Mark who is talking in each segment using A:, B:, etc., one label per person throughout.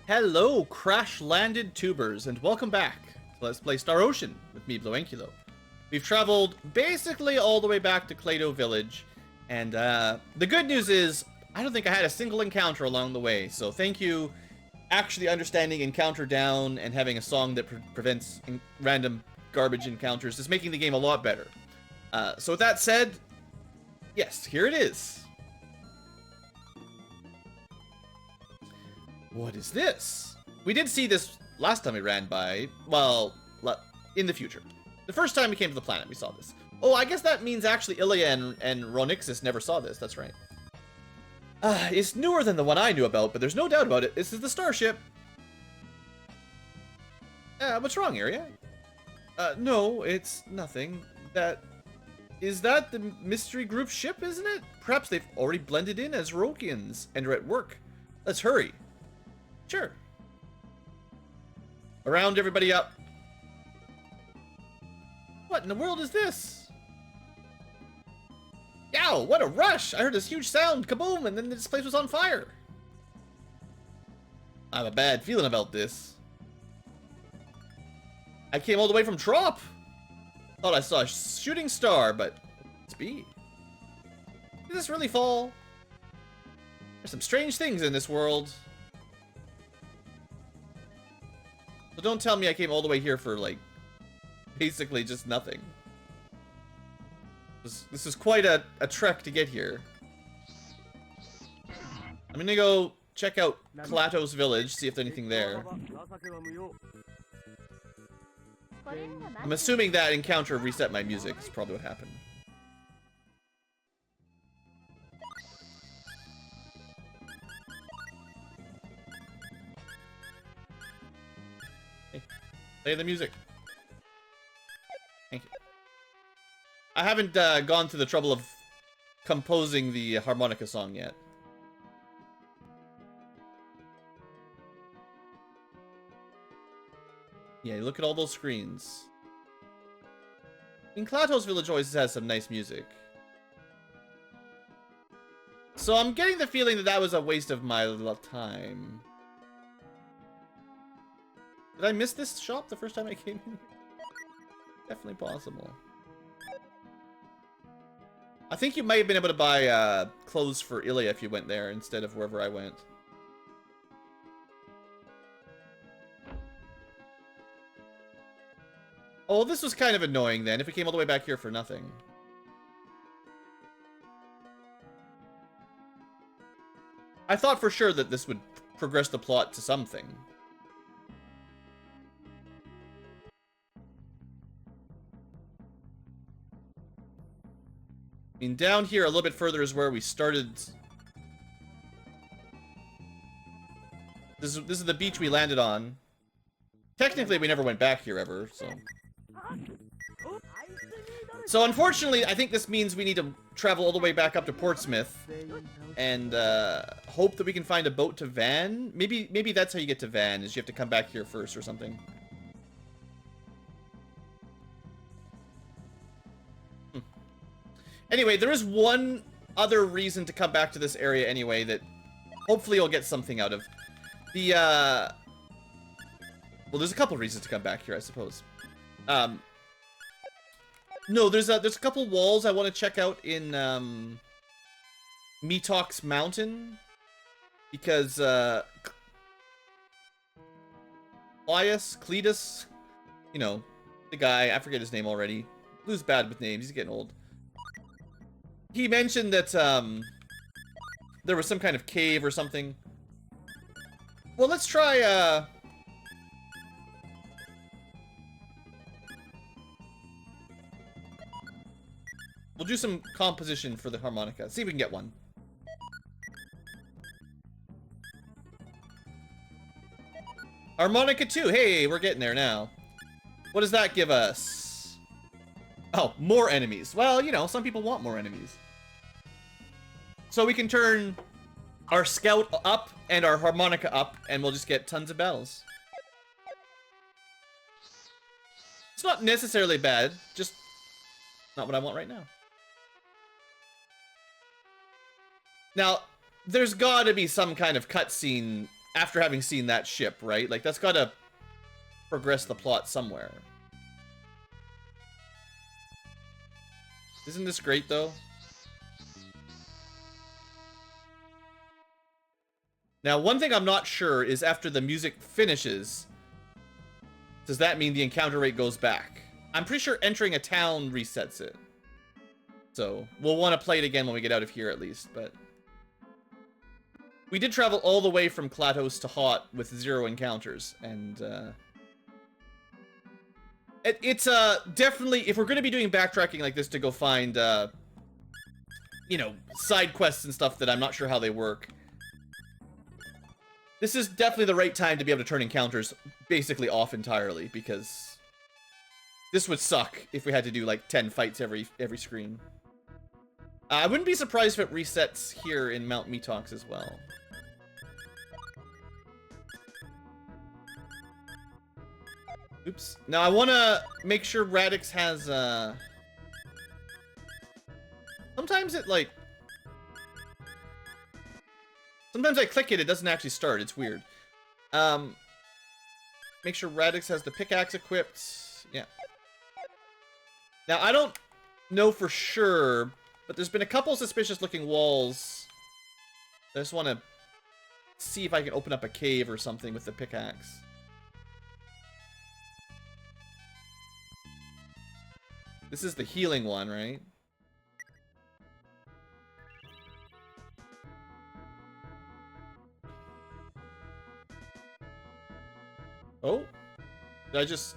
A: Hello, crash-landed tubers, and welcome back to Let's Play Star Ocean with me, BlueAnkylo. We've traveled basically all the way back to Claydo Village, and the good news is, I don't think I had a single encounter along the way, so thank you actually understanding Encounter Down and having a song that prevents random garbage encounters is making the game a lot better. So with that said, yes, here it is. What is this? We did see this last time we ran by, well, in the future. The first time we came to the planet, we saw this. Oh, I guess that means actually Ilya and Ronixis never saw this, that's right. It's newer than the one I knew about, but there's no doubt about it. This is the starship. What's wrong, Arya? No, it's nothing. Is that the mystery group ship, isn't it? Perhaps they've already blended in as Rokians and are at work. Let's hurry. Sure. Around everybody up. What in the world is this? Yow, what a rush! I heard this huge sound, kaboom, and then this place was on fire. I have a bad feeling about this. I came all the way from Trop. Thought I saw a shooting star, but it's B. Did this really fall? There's some strange things in this world. So don't tell me I came all the way here for, like, basically just nothing. This is quite a trek to get here. I'm gonna go check out Claydo's village, see if there's anything there. I'm assuming that encounter reset my music is probably what happened. Hey, play the music. Thank you. I haven't gone through the trouble of composing the harmonica song yet. Yeah, look at all those screens. Claydo's village always has some nice music. So I'm getting the feeling that that was a waste of my time. Did I miss this shop the first time I came in? Definitely possible. I think you might have been able to buy clothes for Ilya if you went there instead of wherever I went. Oh, this was kind of annoying then, if we came all the way back here for nothing. I thought for sure that this would progress the plot to something. I mean, down here a little bit further is where we started. This is the beach we landed on. Technically, we never went back here ever, so. So unfortunately, I think this means we need to travel all the way back up to Portsmouth and hope that we can find a boat to Van. Maybe that's how you get to Van, is you have to come back here first or something. Anyway, there is one other reason to come back to this area anyway that hopefully you'll get something out of. The, well, there's a couple reasons to come back here, I suppose. No, there's a couple walls I want to check out in, Metox Mountain. Because, Cletus, you know, the guy, I forget his name already. Blue's bad with names, he's getting old. He mentioned that, there was some kind of cave or something. Well, let's try, we'll do some composition for the harmonica. See if we can get one. Harmonica 2. Hey, we're getting there now. What does that give us? Oh, more enemies. Well, you know, some people want more enemies. So we can turn our scout up and our harmonica up, and we'll just get tons of battles. It's not necessarily bad, just not what I want right now. Now, there's gotta be some kind of cutscene after having seen that ship, right? Like, that's gotta progress the plot somewhere. Isn't this great, though? Now, one thing I'm not sure is after the music finishes, does that mean the encounter rate goes back? I'm pretty sure entering a town resets it. So, we'll want to play it again when we get out of here, at least, but... We did travel all the way from Klatos to Hot with 0 encounters, and, It's definitely, if we're going to be doing backtracking like this to go find, you know, side quests and stuff that I'm not sure how they work, this is definitely the right time to be able to turn encounters basically off entirely, because this would suck if we had to do, like, 10 fights every screen. I wouldn't be surprised if it resets here in Mount Metox as well. Oops. Now I want to make sure Radix has, sometimes it, like... Sometimes I click it, it doesn't actually start. It's weird. Make sure Radix has the pickaxe equipped. Yeah. Now, I don't know for sure, but there's been a couple suspicious-looking walls. I just want to see if I can open up a cave or something with the pickaxe. This is the healing one, right? Oh? Did I just...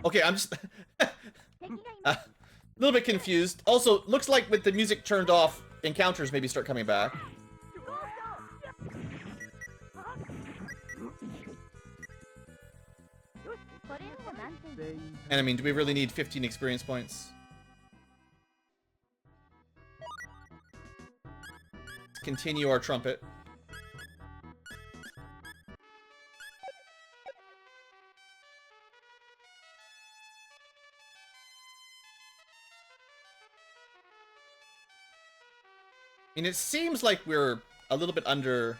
A: Okay, I'm just... a little bit confused. Also, looks like with the music turned off, encounters maybe start coming back. And I mean, do we really need 15 experience points? Let's continue our trumpet. I mean, it seems like we're a little bit under,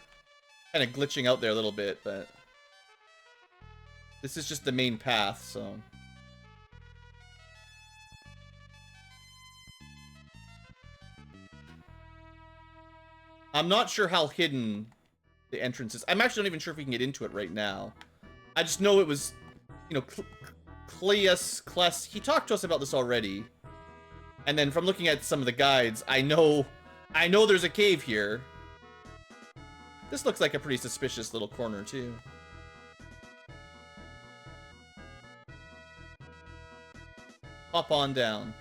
A: kind of glitching out there a little bit, but this is just the main path, so. I'm not sure how hidden the entrance is. I'm actually not even sure if we can get into it right now. I just know it was, you know, Kless, he talked to us about this already. And then from looking at some of the guides, I know there's a cave here. This looks like a pretty suspicious little corner, too. Hop on down.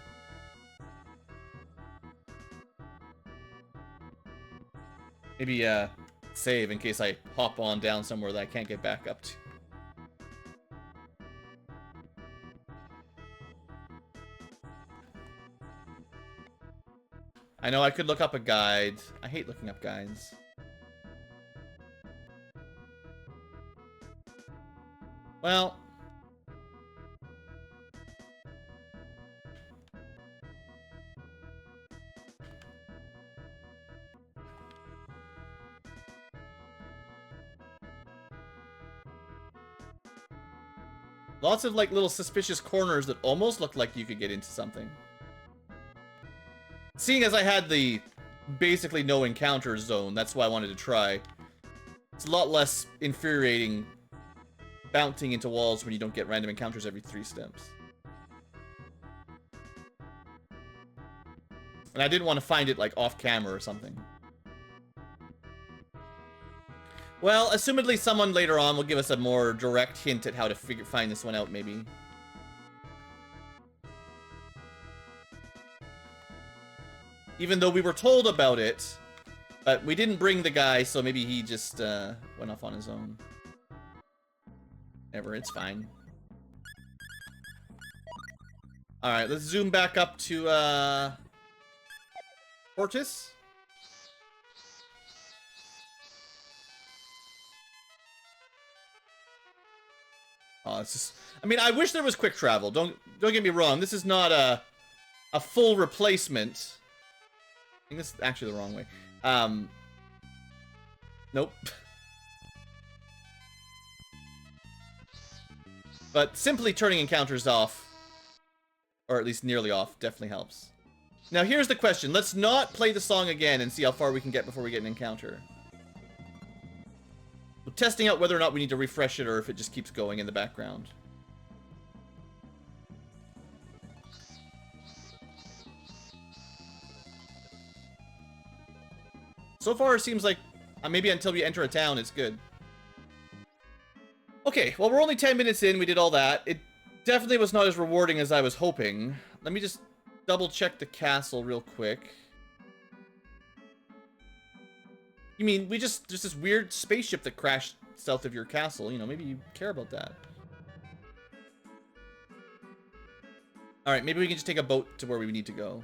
A: Maybe, save in case I hop on down somewhere that I can't get back up to. I know I could look up a guide. I hate looking up guides. Well... Lots of, like, little suspicious corners that almost look like you could get into something. Seeing as I had the basically no encounter zone, that's why I wanted to try. It's a lot less infuriating bouncing into walls when you don't get random encounters every 3 steps. And I didn't want to find it, like, off camera or something. Well, assumedly someone later on will give us a more direct hint at how to find this one out, maybe. Even though we were told about it, but we didn't bring the guy, so maybe he just went off on his own. Whatever, it's fine. Alright, let's zoom back up to, Fortis. Oh, it's just... I mean, I wish there was quick travel. Don't get me wrong. This is not a full replacement. I think this is actually the wrong way. Nope. But simply turning encounters off, or at least nearly off, definitely helps. Now here's the question. Let's not play the song again and see how far we can get before we get an encounter. We're testing out whether or not we need to refresh it or if it just keeps going in the background. So far, it seems like maybe until we enter a town, it's good. Okay, well, we're only 10 minutes in. We did all that. It definitely was not as rewarding as I was hoping. Let me just double check the castle real quick. You mean, there's this weird spaceship that crashed south of your castle. You know, maybe you care about that. Alright, maybe we can just take a boat to where we need to go.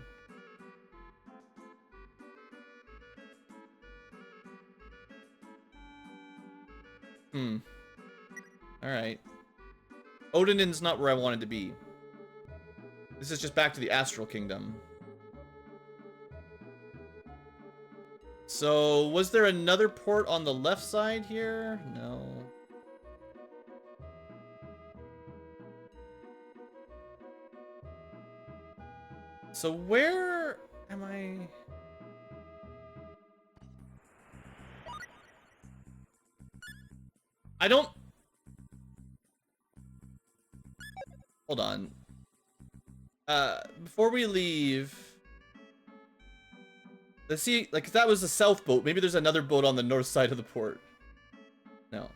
A: Alright. Odinin's not where I wanted to be. This is just back to the Astral Kingdom. So, was there another port on the left side here? No. So where am I? I don't... Hold on. Before we leave... Let's see, like, that was the south boat. Maybe there's another boat on the north side of the port. No.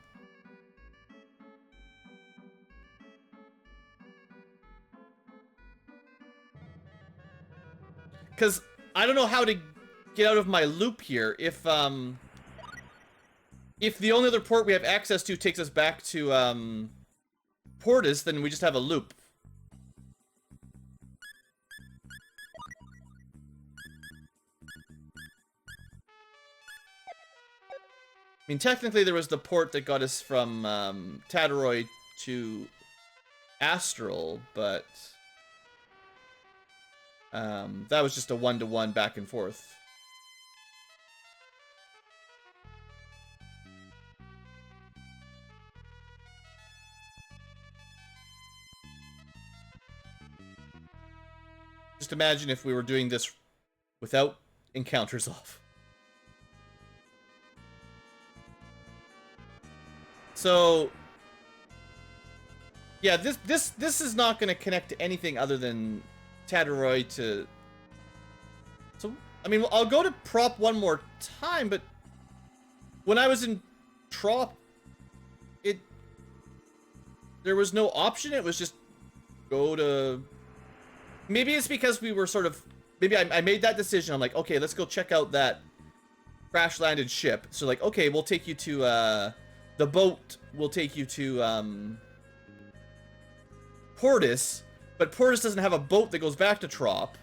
A: Because I don't know how to get out of my loop here. If the only other port we have access to takes us back to, Portus, then we just have a loop. I mean, technically there was the port that got us from, Tataroi to Astral, but... that was just a one-to-one back and forth. Just imagine if we were doing this without encounters off. So, yeah, this is not going to connect to anything other than Tataroi to... So, I mean, I'll go to Prop one more time, but when I was in Trop, there was no option. It was just go to... Maybe it's because we were sort of... Maybe I made that decision. I'm like, okay, let's go check out that crash-landed ship. So, like, okay, we'll take you to, the boat will take you to, Portus, but Portus doesn't have a boat that goes back to Trop,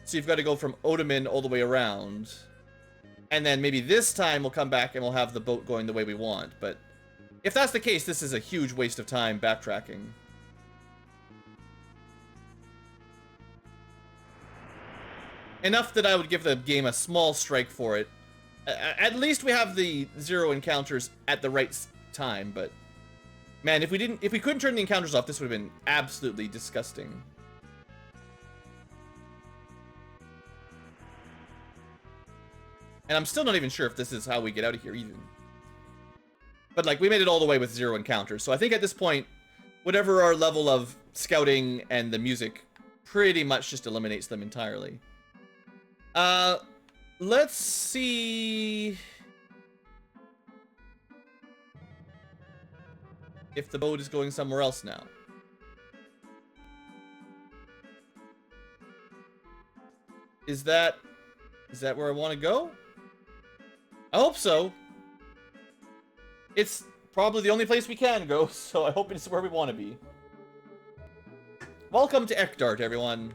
A: so you've got to go from Otomin all the way around. And then maybe this time we'll come back and we'll have the boat going the way we want, but if that's the case, this is a huge waste of time backtracking. Enough that I would give the game a small strike for it. At least we have the 0 encounters at the right time, but man, if we couldn't turn the encounters off, this would have been absolutely disgusting. And I'm still not even sure if this is how we get out of here even. But like, we made it all the way with 0 encounters, so I think at this point, whatever our level of scouting and the music pretty much just eliminates them entirely. Let's see if the boat is going somewhere else now. Is that where I want to go? I hope so. It's probably the only place we can go, so I hope it's where we want to be. Welcome to Ektart, everyone.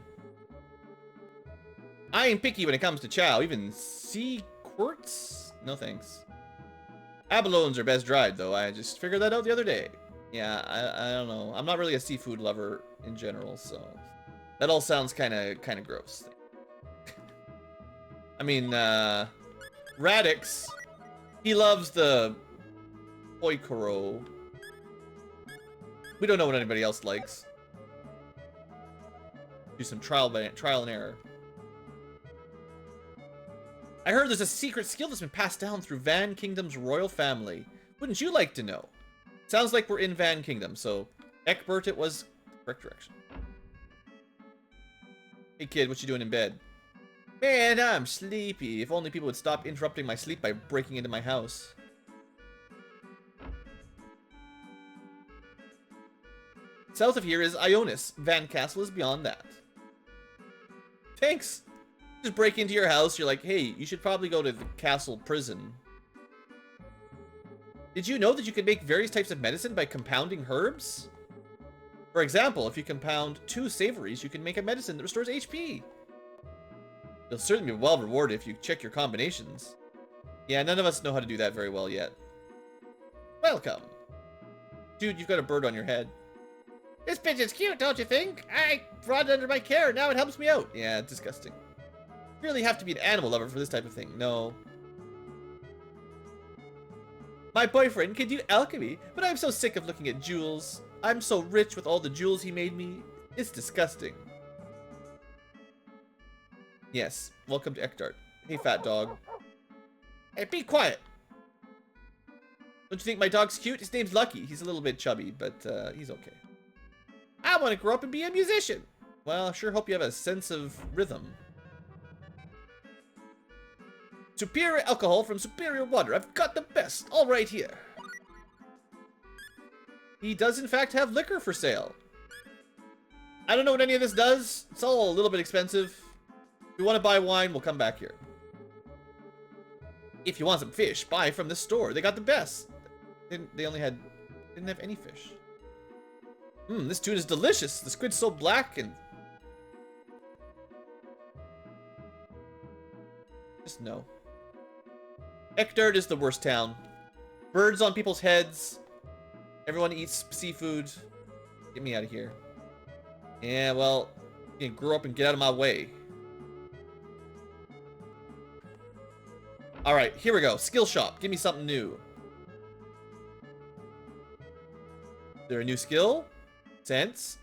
A: I ain't picky when it comes to chow, even sea quartz? No thanks. Abalones are best dried, though. I just figured that out the other day. Yeah, I don't know. I'm not really a seafood lover in general, so that all sounds kind of gross. I mean, radix He loves the Oikoro. We don't know what anybody else likes. Do some trial and error. I heard there's a secret skill that's been passed down through Van Kingdom's royal family. Wouldn't you like to know? Sounds like we're in Van Kingdom, so Ektart, it was the correct direction. Hey kid, what you doing in bed? Man, I'm sleepy. If only people would stop interrupting my sleep by breaking into my house. South of here is Ionis. Van Castle is beyond that. Thanks. Just break into your house, you're like, hey, you should probably go to the castle prison. Did you know that you can make various types of medicine by compounding herbs? For example, if you compound 2 savories, you can make a medicine that restores HP. You'll certainly be well rewarded if you check your combinations. Yeah, none of us know how to do that very well yet. Welcome. Dude, you've got a bird on your head. This pigeon's cute, don't you think? I brought it under my care, now it helps me out. Yeah, it's disgusting. You really have to be an animal lover for this type of thing. No. My boyfriend can do alchemy, but I'm so sick of looking at jewels. I'm so rich with all the jewels he made me. It's disgusting. Yes, welcome to Ektart. Hey, fat dog. Hey, be quiet. Don't you think my dog's cute? His name's Lucky. He's a little bit chubby, but he's okay. I want to grow up and be a musician. Well, I sure hope you have a sense of rhythm. Superior alcohol from superior water. I've got the best, all right here. He does, in fact, have liquor for sale. I don't know what any of this does. It's all a little bit expensive. If you want to buy wine, we'll come back here. If you want some fish, buy from the store. They got the best. They only had... didn't have any fish. This tuna is delicious. The squid's so black and... just no. Ektart is the worst town. Birds on people's heads. Everyone eats seafood. Get me out of here. Yeah, well, you can grow up and get out of my way. Alright, here we go. Skill shop. Give me something new. Is there a new skill? Sense.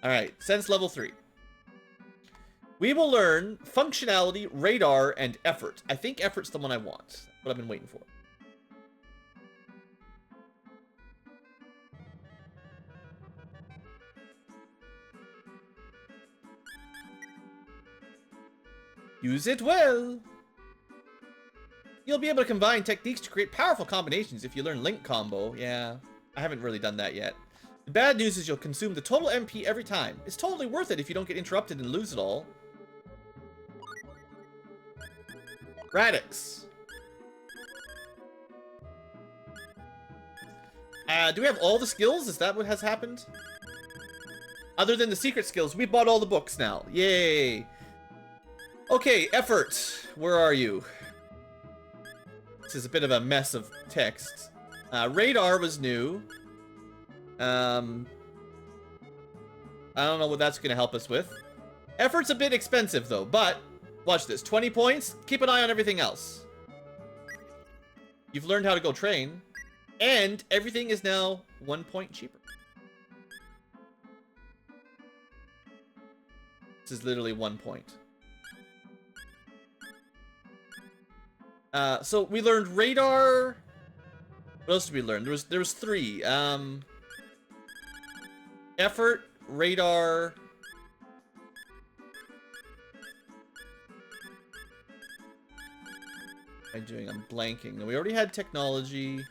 A: Alright, sense level 3. We will learn functionality, radar, and effort. I think effort's the one I want. That's what I've been waiting for. Use it well. You'll be able to combine techniques to create powerful combinations if you learn Link Combo. Yeah, I haven't really done that yet. The bad news is you'll consume the total MP every time. It's totally worth it if you don't get interrupted and lose it all. Radix. Do we have all the skills? Is that what has happened? Other than the secret skills, we bought all the books now. Yay. Okay, effort. Where are you? This is a bit of a mess of text. Radar was new. I don't know what that's going to help us with. Effort's a bit expensive, though, but... watch this. 20 points. Keep an eye on everything else. You've learned how to go train. And everything is now 1 point cheaper. This is literally 1 point. So we learned radar. What else did we learn? There was 3. Effort, radar. What am I doing? I'm blanking. We already had technology.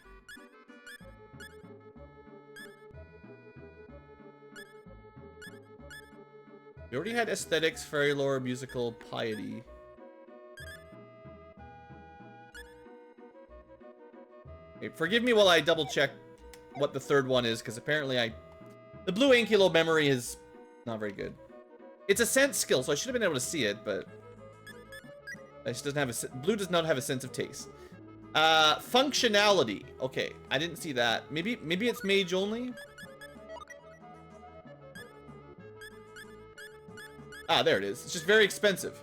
A: We already had aesthetics, fairy lore, musical, piety. Okay, forgive me while I double check what the third one is, because apparently the BlueAnkylo memory is not very good. It's a sense skill, so I should have been able to see it, but it just doesn't have Blue does not have a sense of taste. Functionality. Okay, I didn't see that. Maybe it's mage only. Ah, there it is. It's just very expensive.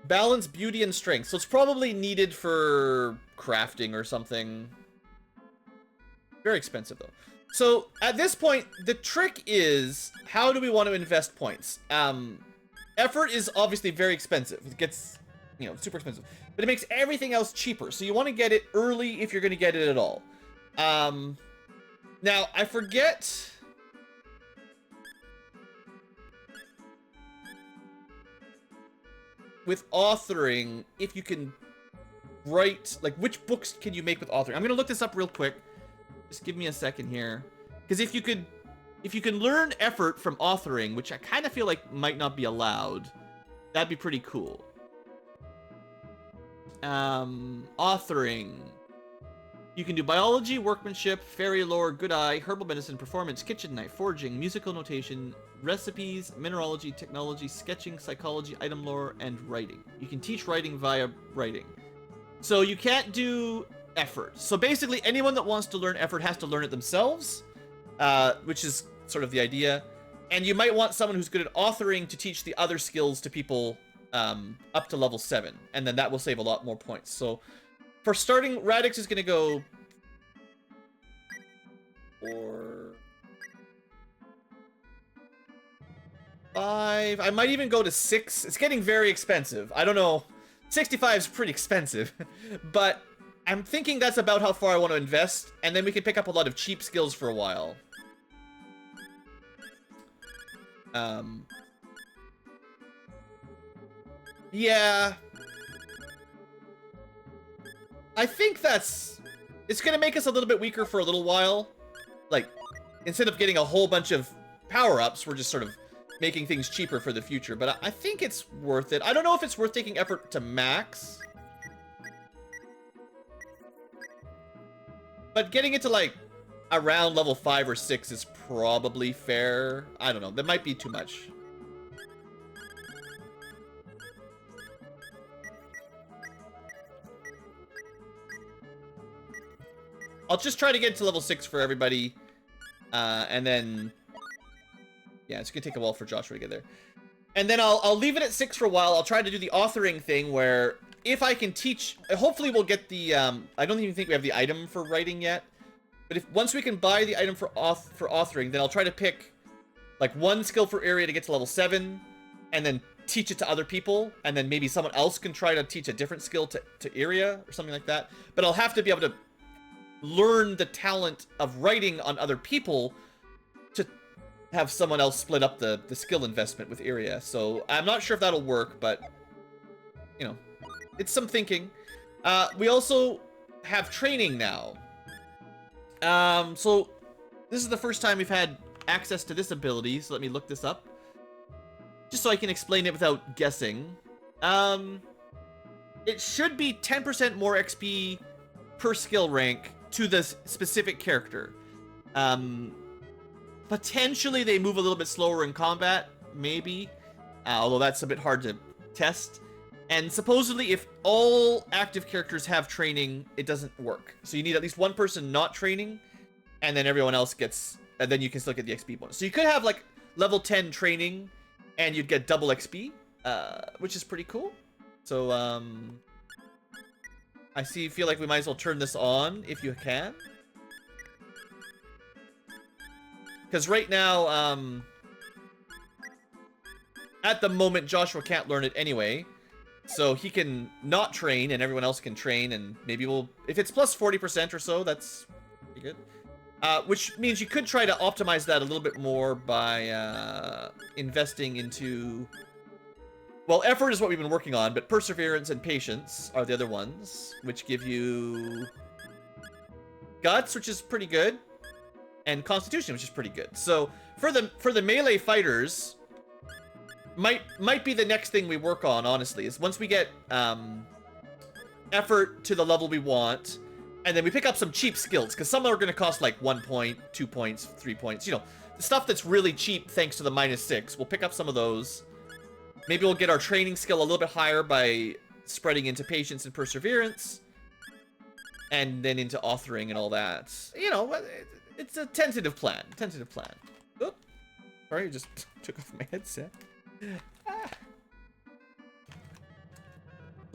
A: Balance, beauty, and strength. So it's probably needed for crafting or something. Very expensive, though. So at this point, the trick is, how do we want to invest points? Effort is obviously very expensive. It gets, you know, super expensive. But it makes everything else cheaper. So you want to get it early if you're going to get it at all. Now, I forget... with authoring, if you can write, like, which books can you make with authoring? I'm gonna look this up real quick. Just give me a second here. Because if you can learn effort from authoring, which I kind of feel like might not be allowed, that'd be pretty cool. Authoring. You can do biology, workmanship, fairy lore, good eye, herbal medicine, performance, kitchen knife, forging, musical notation, recipes, mineralogy, technology, sketching, psychology, item lore, and writing. You can teach writing via writing. So you can't do effort. So basically, anyone that wants to learn effort has to learn it themselves, which is sort of the idea. And you might want someone who's good at authoring to teach the other skills to people up to level 7. And then that will save a lot more points. So for starting, Radix is going to go... for 5. I might even go to 6. It's getting very expensive. I don't know. 65 is pretty expensive. But I'm thinking that's about how far I want to invest. And then we can pick up a lot of cheap skills for a while. Yeah. I think that's... it's going to make us a little bit weaker for a little while. Like, instead of getting a whole bunch of power-ups, we're just sort of making things cheaper for the future. But I think it's worth it. I don't know if it's worth taking effort to max. But getting it to, like, around level 5 or 6 is probably fair. I don't know. That might be too much. I'll just try to get to level 6 for everybody. And then... yeah, it's gonna take a while for Joshua to get there. And then I'll leave it at 6 for a while. I'll try to do the authoring thing where if I can teach... hopefully we'll get the... I don't even think we have the item for writing yet. But once we can buy the item for authoring, then I'll try to pick like one skill for area to get to level 7. And then teach it to other people. And then maybe someone else can try to teach a different skill to area or something like that. But I'll have to be able to learn the talent of writing on other people to have someone else split up the skill investment with area. So I'm not sure if that'll work, but you know, it's some thinking. We also have training now. So this is the first time we've had access to this ability, so let me look this up just so I can explain it without guessing. It should be 10% more XP per skill rank to this specific character. Potentially they move a little bit slower in combat, maybe, although that's a bit hard to test. And supposedly if all active characters have training, it doesn't work. So you need at least one person not training, and then everyone else gets, and then you can still get the XP bonus. So you could have like level 10 training and you'd get double XP, which is pretty cool. So I feel like we might as well turn this on if you can. Because right now, at the moment, Joshua can't learn it anyway. So he can not train and everyone else can train, and maybe we'll... if it's plus 40% or so, that's pretty good. Which means you could try to optimize that a little bit more by investing into... well, effort is what we've been working on, but perseverance and patience are the other ones, which give you guts, which is pretty good, and constitution, which is pretty good. So for the melee fighters, might be the next thing we work on, honestly, is once we get effort to the level we want, and then we pick up some cheap skills, because some are going to cost like 1 point, 2 points, 3 points, you know, the stuff that's really cheap thanks to the -6. We'll pick up some of those. Maybe we'll get our training skill a little bit higher by spreading into patience and perseverance, and then into authoring and all that. You know, it's a tentative plan. Tentative plan. Oop. Sorry, I just took off my headset.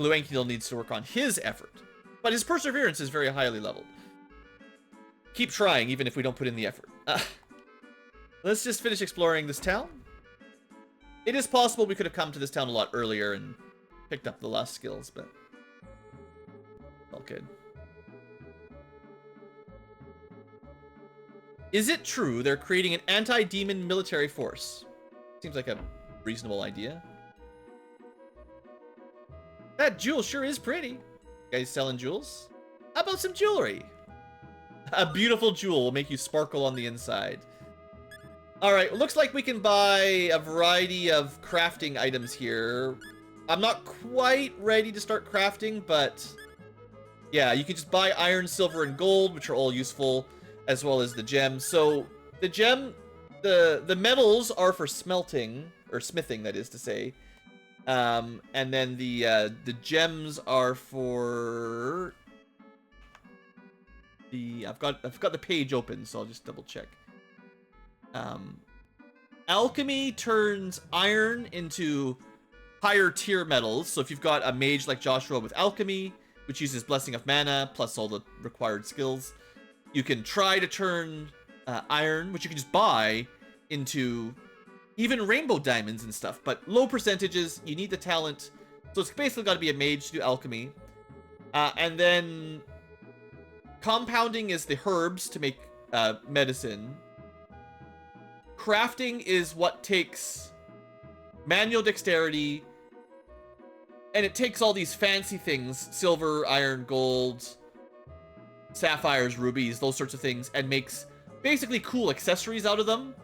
A: BlueAnkylo needs to work on his effort. But his perseverance is very highly leveled. Keep trying, even if we don't put in the effort. Let's just finish exploring this town. It is possible we could have come to this town a lot earlier and picked up the last skills, but all good. Is it true they're creating an anti-demon military force? Seems like a reasonable idea. That jewel sure is pretty. You guys selling jewels? How about some jewelry? A beautiful jewel will make you sparkle on the inside. Alright, looks like we can buy a variety of crafting items here. I'm not quite ready to start crafting, but yeah, you can just buy iron, silver, and gold, which are all useful, as well as the gems. So the metals are for smelting, or smithing, that is to say. And then the gems are for the I've got the page open, so I'll just double check. Alchemy turns iron into higher tier metals. So if you've got a mage like Joshua with alchemy, which uses blessing of mana plus all the required skills, you can try to turn iron, which you can just buy, into even rainbow diamonds and stuff, but low percentages. You need the talent, so it's basically got to be a mage to do alchemy. And then compounding is the herbs to make medicine. Crafting is what takes manual dexterity, and it takes all these fancy things, silver, iron, gold, sapphires, rubies, those sorts of things, and makes basically cool accessories out of them.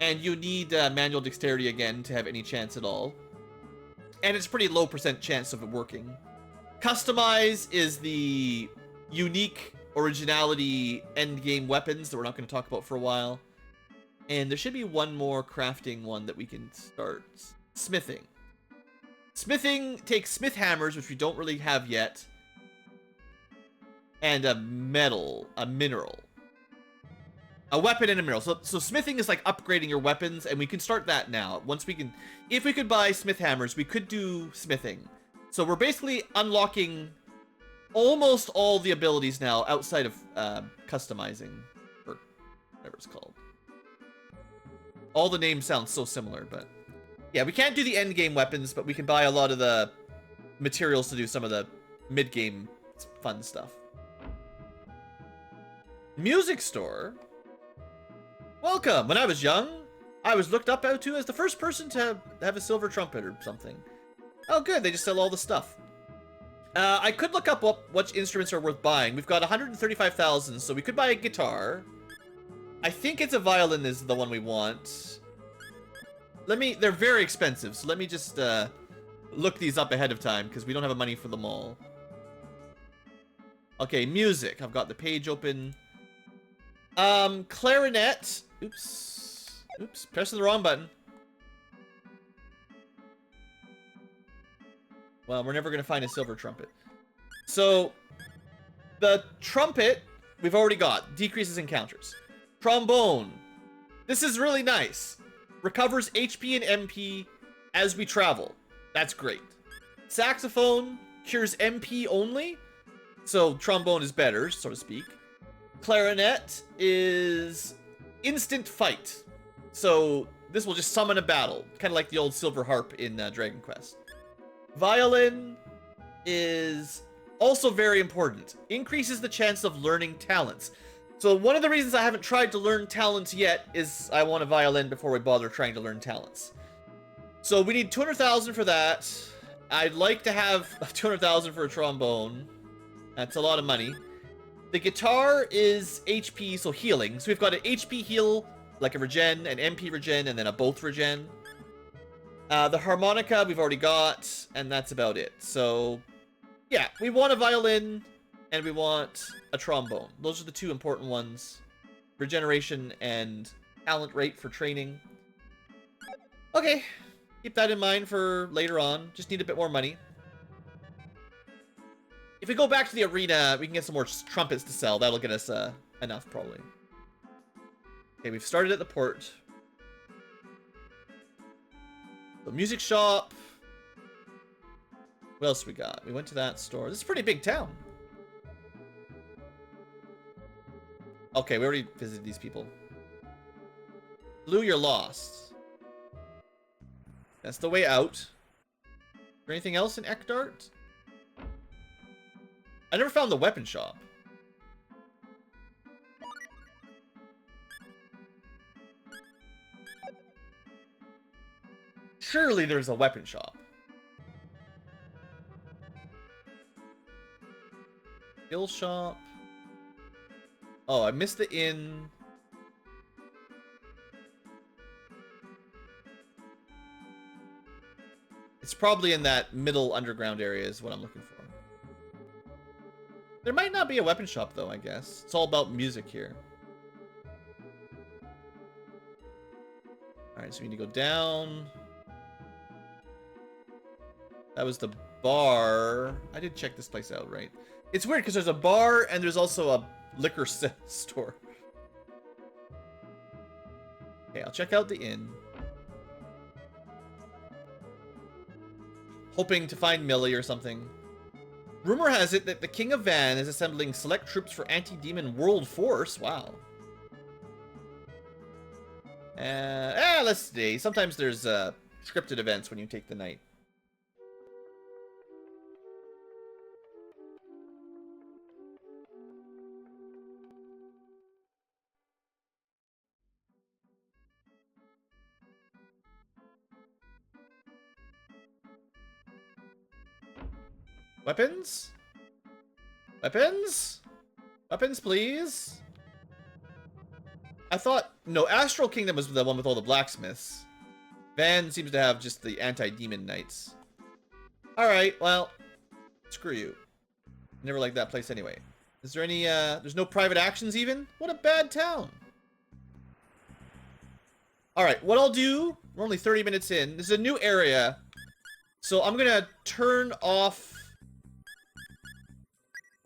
A: And you need manual dexterity again to have any chance at all. And it's pretty low % chance of it working. Customize is the unique originality endgame weapons that we're not going to talk about for a while. And there should be one more crafting one that we can start. Smithing. Smithing takes smith hammers, which we don't really have yet, and a mineral. A weapon and a mineral. So smithing is like upgrading your weapons, and we can start that now. If we could buy smith hammers, we could do smithing. So we're basically unlocking almost all the abilities now outside of customizing, or whatever it's called. All the names sound so similar, but yeah, we can't do the end game weapons, but we can buy a lot of the materials to do some of the mid game fun stuff. Music store. Welcome. When I was young, I was looked up to as the first person to have a silver trumpet or something. Oh, good. They just sell all the stuff. I could look up what instruments are worth buying. We've got 135,000, so we could buy a guitar. I think it's a violin is the one we want. They're very expensive, so let me just look these up ahead of time, because we don't have money for them all. Okay, music. I've got the page open. Clarinet. Oops, pressing the wrong button. Well, we're never going to find a silver trumpet. So, the trumpet, we've already got. Decreases encounters. Trombone. This is really nice. Recovers HP and MP as we travel. That's great. Saxophone cures MP only. So, trombone is better, so to speak. Clarinet is instant fight. So, this will just summon a battle. Kind of like the old silver harp in Dragon Quest. Violin is also very important. Increases the chance of learning talents. So one of the reasons I haven't tried to learn talents yet is I want a violin before we bother trying to learn talents. So we need 200,000 for that. I'd like to have 200,000 for a trombone. That's a lot of money. The guitar is HP, so healing. So we've got an HP heal, like a regen, an MP regen, and then a both regen. The harmonica we've already got, and that's about it. So, yeah, we want a violin, and we want a trombone. Those are the two important ones. Regeneration and talent rate for training. Okay, keep that in mind for later on. Just need a bit more money. If we go back to the arena, we can get some more trumpets to sell. That'll get us enough, probably. Okay, we've started at the port. The music shop. What else we got? We went to that store. This is a pretty big town. Okay, we already visited these people. Blue, you're lost. That's the way out. Is there anything else in Ektart? I never found the weapon shop. Surely there's a weapon shop. Skill shop. Oh, I missed the inn. It's probably in that middle underground area is what I'm looking for. There might not be a weapon shop though, I guess. It's all about music here. Alright, so we need to go down. That was the bar. I did check this place out, right? It's weird because there's a bar and there's also a liquor store. Okay, I'll check out the inn. Hoping to find Millie or something. Rumor has it that the King of Van is assembling select troops for anti-demon world force. Wow. Let's see. Sometimes there's scripted events when you take the night. Weapons? Weapons? Weapons, please? I thought... No, Astral Kingdom was the one with all the blacksmiths. Van seems to have just the anti-demon knights. Alright, well... Screw you. Never liked that place anyway. Is there any, there's no private actions even? What a bad town. Alright, what I'll do... We're only 30 minutes in. This is a new area. So I'm gonna turn off...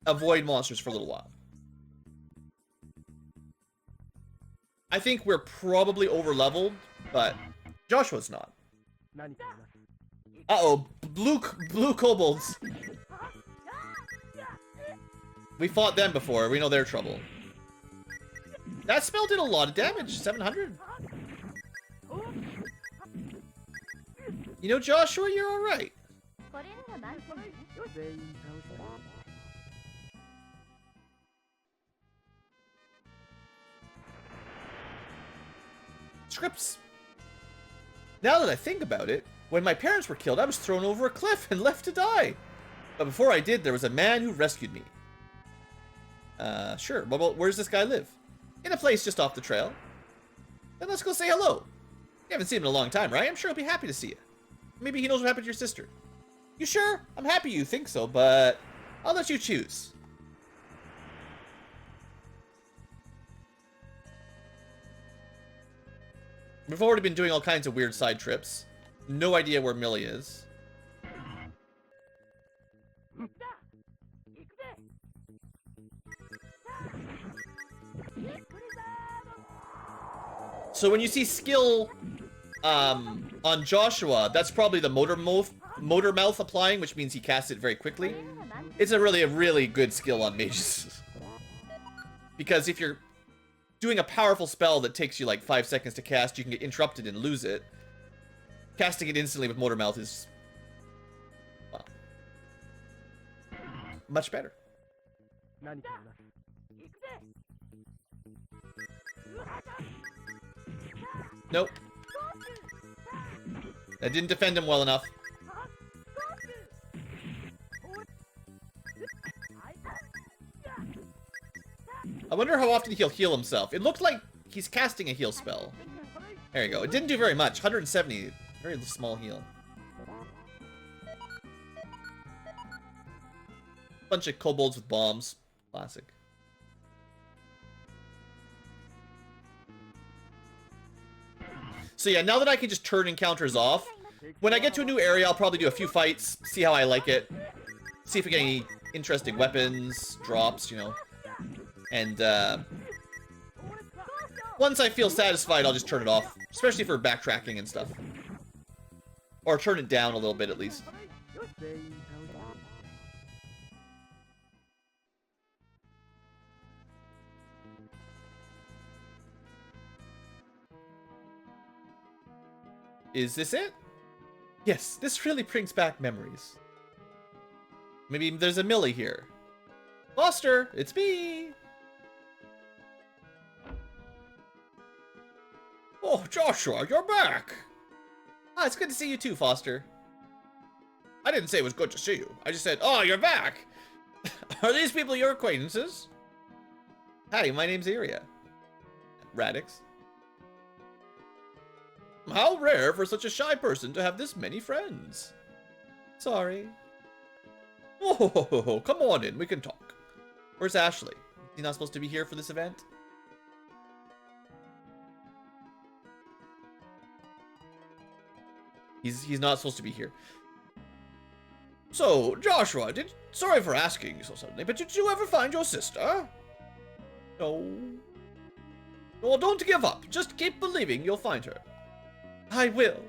A: Avoid monsters for a little while. I think we're probably over-leveled, but Joshua's not. Uh-oh, blue kobolds. We fought them before. We know their trouble. That spell did a lot of damage. 700. You know, Joshua, you're all right. Scripts. Now that I think about it, when my parents were killed, I was thrown over a cliff and left to die. But before I did, there was a man who rescued me. Sure. Well, where does this guy live? In a place just off the trail. Then let's go say hello. You haven't seen him in a long time, right? I'm sure he'll be happy to see you. Maybe he knows what happened to your sister. You sure? I'm happy you think so, but I'll let you choose. We've already been doing all kinds of weird side trips. No idea where Millie is. So when you see skill on Joshua, that's probably the motor mouth applying, which means he casts it very quickly. It's a really good skill on mages. Because if you're doing a powerful spell that takes you like 5 seconds to cast, you can get interrupted and lose it. Casting it instantly with motor mouth is, well, much better. Nope. That didn't defend him well enough. I wonder how often he'll heal himself. It looked like he's casting a heal spell. There you go. It didn't do very much. 170. Very small heal. Bunch of kobolds with bombs. Classic. So yeah, now that I can just turn encounters off, when I get to a new area, I'll probably do a few fights, see how I like it, see if we get any interesting weapons, drops, you know. And once I feel satisfied, I'll just turn it off, especially for backtracking and stuff. Or turn it down a little bit at least. Is this it? Yes, this really brings back memories. Maybe there's a Millie here. Foster, it's me! Oh, Joshua, you're back! Ah, it's good to see you too, Foster. I didn't say it was good to see you. I just said, oh, you're back! Are these people your acquaintances? Hi, my name's Iria. Radix. How rare for such a shy person to have this many friends. Sorry. Oh, come on in, we can talk. Where's Ashley? Is he not supposed to be here for this event? He's not supposed to be here. So, Joshua, sorry for asking so suddenly, but did you ever find your sister? No. Well, don't give up. Just keep believing you'll find her. I will.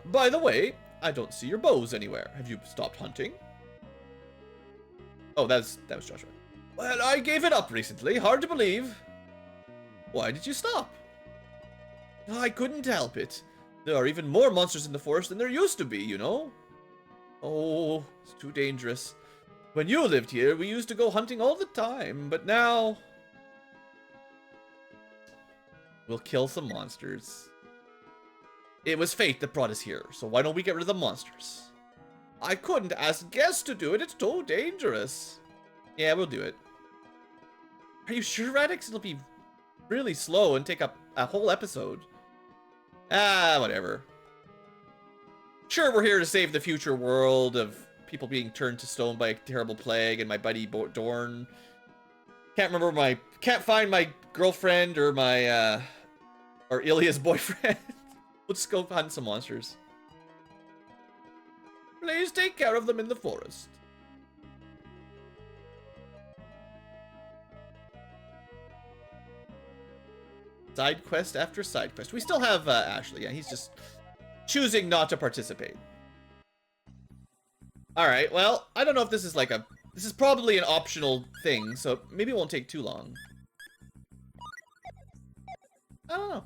A: By the way, I don't see your bows anywhere. Have you stopped hunting? Oh, that was Joshua. Well, I gave it up recently. Hard to believe. Why did you stop? I couldn't help it. There are even more monsters in the forest than there used to be, you know? Oh, it's too dangerous. When you lived here, we used to go hunting all the time, but now... we'll kill some monsters. It was fate that brought us here, so why don't we get rid of the monsters? I couldn't ask guests to do it, it's too dangerous. Yeah, we'll do it. Are you sure, Radix? It'll be really slow and take up a whole episode. Ah, whatever. Sure, we're here to save the future world of people being turned to stone by a terrible plague and my buddy Dorn. Can't find my girlfriend or my, or Ilya's boyfriend. We'll just go hunt some monsters. Please take care of them in the forest. Side quest after side quest. We still have Ashley. Yeah, he's just choosing not to participate. Alright, well, I don't know if this is like a... this is probably an optional thing, so maybe it won't take too long. I don't know.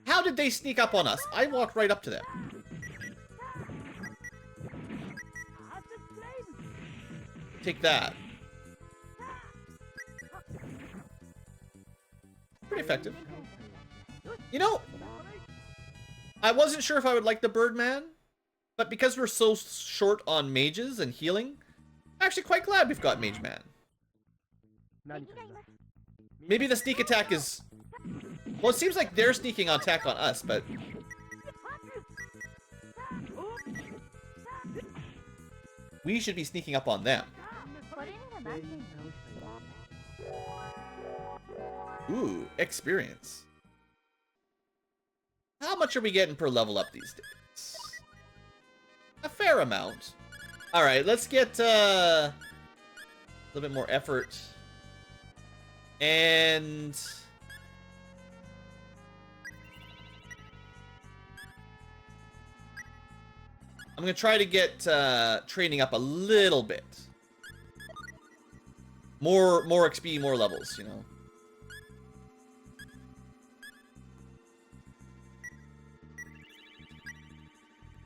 A: How did they sneak up on us? I walked right up to them. Take that. Pretty effective. You know, I wasn't sure if I would like the Birdman, but because we're so short on mages and healing, I'm actually quite glad we've got Mage Man. Maybe the sneak attack is... well, it seems like they're sneaking on attack on us, but... we should be sneaking up on them. Ooh, experience. How much are we getting per level up these days? A fair amount. Alright, let's get a little bit more effort. And... I'm gonna try to get training up a little bit. More XP, more levels, you know.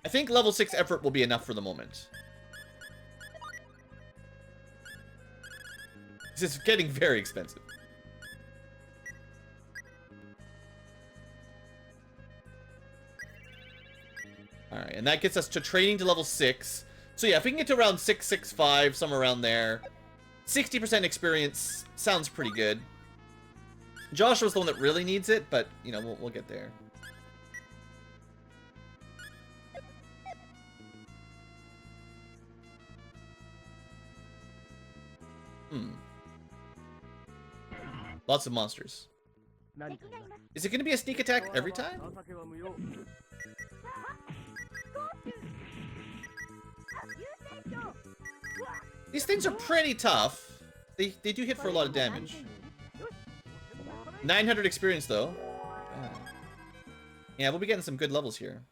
A: I think level 6 effort will be enough for the moment. This is getting very expensive. Alright, and that gets us to training to level 6. So yeah, if we can get to around 665, somewhere around there. 60% experience sounds pretty good. Joshua's the one that really needs it, but, you know, we'll get there. Lots of monsters. Is it going to be a sneak attack every time? These things are pretty tough. They do hit for a lot of damage. 900 experience, though. Yeah, we'll be getting some good levels here.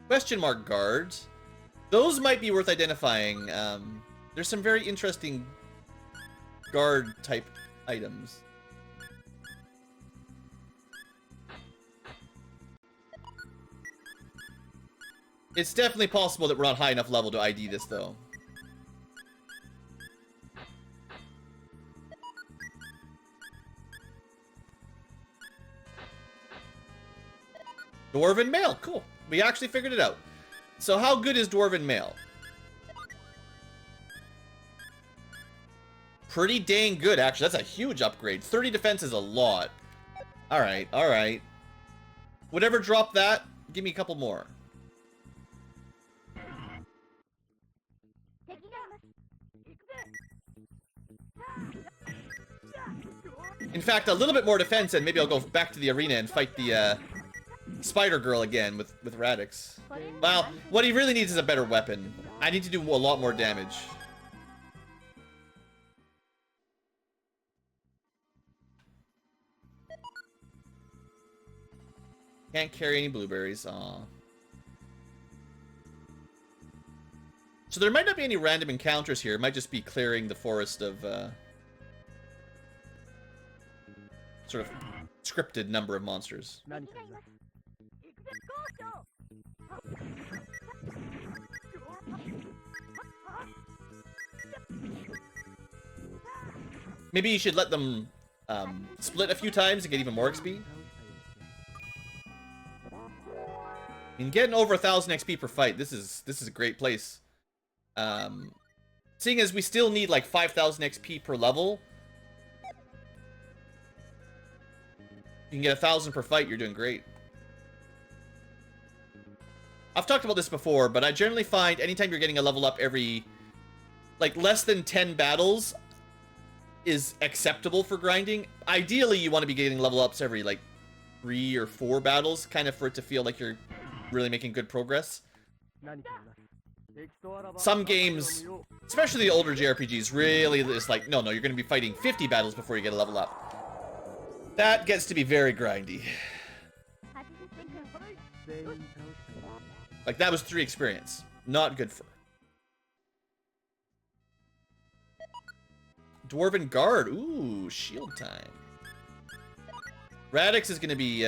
A: Question mark guards. Those might be worth identifying. There's some very interesting guard type items. It's definitely possible that we're on high enough level to ID this, though. Dwarven Mail, cool. We actually figured it out. So how good is Dwarven Mail? Pretty dang good, actually. That's a huge upgrade. 30 defense is a lot. Alright, alright. Whatever dropped that, give me a couple more. In fact, a little bit more defense, and maybe I'll go back to the arena and fight the Spider Girl again with Radix. Well, what he really needs is a better weapon. I need to do a lot more damage. Can't carry any blueberries. Aw. So there might not be any random encounters here. It might just be clearing the forest of sort of scripted number of monsters. Maybe you should let them split a few times to get even more XP. I mean, getting over 1,000 XP per fight, this is a great place. Seeing as we still need like 5,000 XP per level, you can get 1,000 per fight, you're doing great. I've talked about this before, but I generally find anytime you're getting a level up every, like, less than 10 battles is acceptable for grinding. Ideally, you want to be getting level ups every, like, 3 or 4 battles, kind of for it to feel like you're really making good progress. Some games, especially the older JRPGs, really is like, no, you're going to be fighting 50 battles before you get a level up. That gets to be very grindy. Like, that was 3 experience. Not good for... Dwarven Guard. Ooh, shield time. Radix is going to be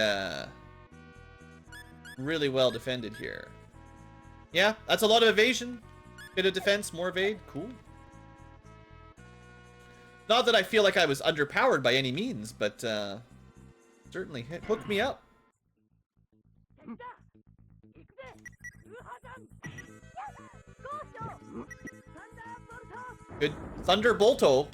A: really well defended here. Yeah, that's a lot of evasion. Bit of defense, more evade. Cool. Not that I feel like I was underpowered by any means, but certainly hooked me up. Good Thunderbolto.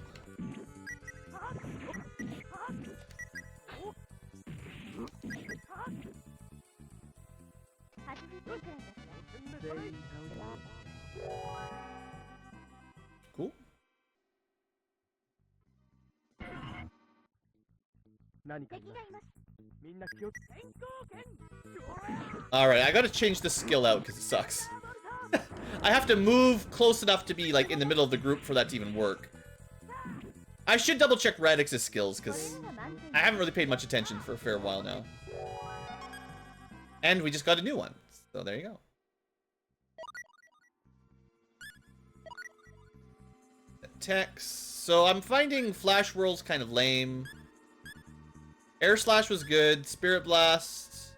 A: Cool. Alright, I gotta change the skill out because it sucks. I have to move close enough to be like in the middle of the group for that to even work. I should double check Radix's skills because I haven't really paid much attention for a fair while now. And we just got a new one, so there you go. Text. So I'm finding Flash Whirl's kind of lame. Air Slash was good. Spirit Blast.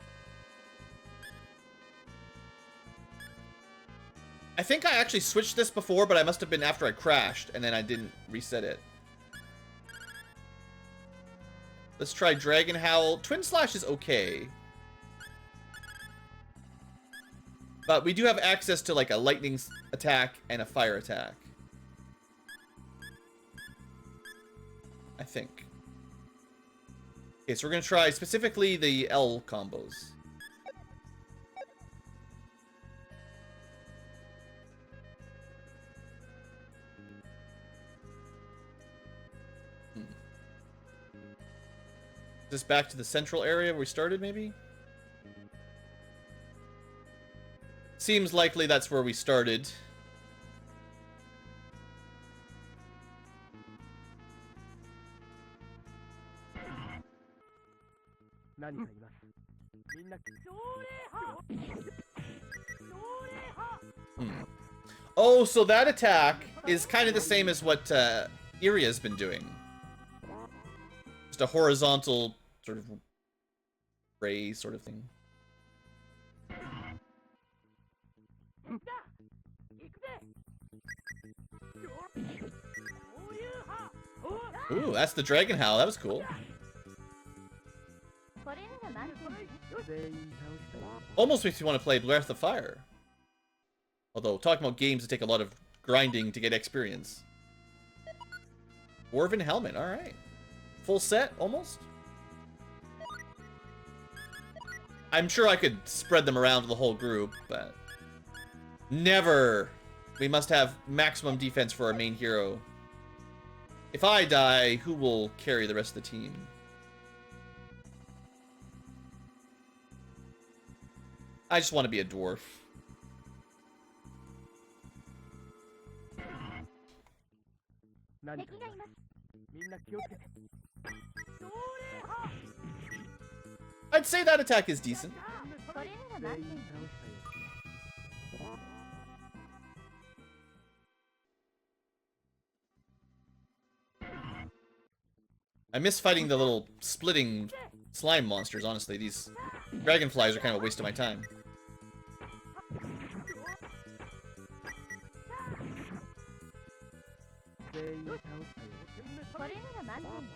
A: I think I actually switched this before, but I must have been after I crashed, and then I didn't reset it. Let's try Dragon Howl. Twin Slash is okay. But we do have access to like a lightning attack and a fire attack. I think. Okay, so we're going to try specifically the L combos. Is this back to the central area where we started, maybe? Seems likely that's where we started. Oh, so that attack is kind of the same as what Iria's been doing. Just a horizontal sort of ray sort of thing. Ooh, that's the Dragon Howl. That was cool. Almost makes me want to play Breath of Fire. Although, talking about games that take a lot of grinding to get experience. Dwarven Helmet, alright. Full set, almost? I'm sure I could spread them around to the whole group, but... Never! We must have maximum defense for our main hero. If I die, who will carry the rest of the team? I just want to be a dwarf. I'd say that attack is decent. I miss fighting the little splitting slime monsters, honestly. These dragonflies are kind of a waste of my time.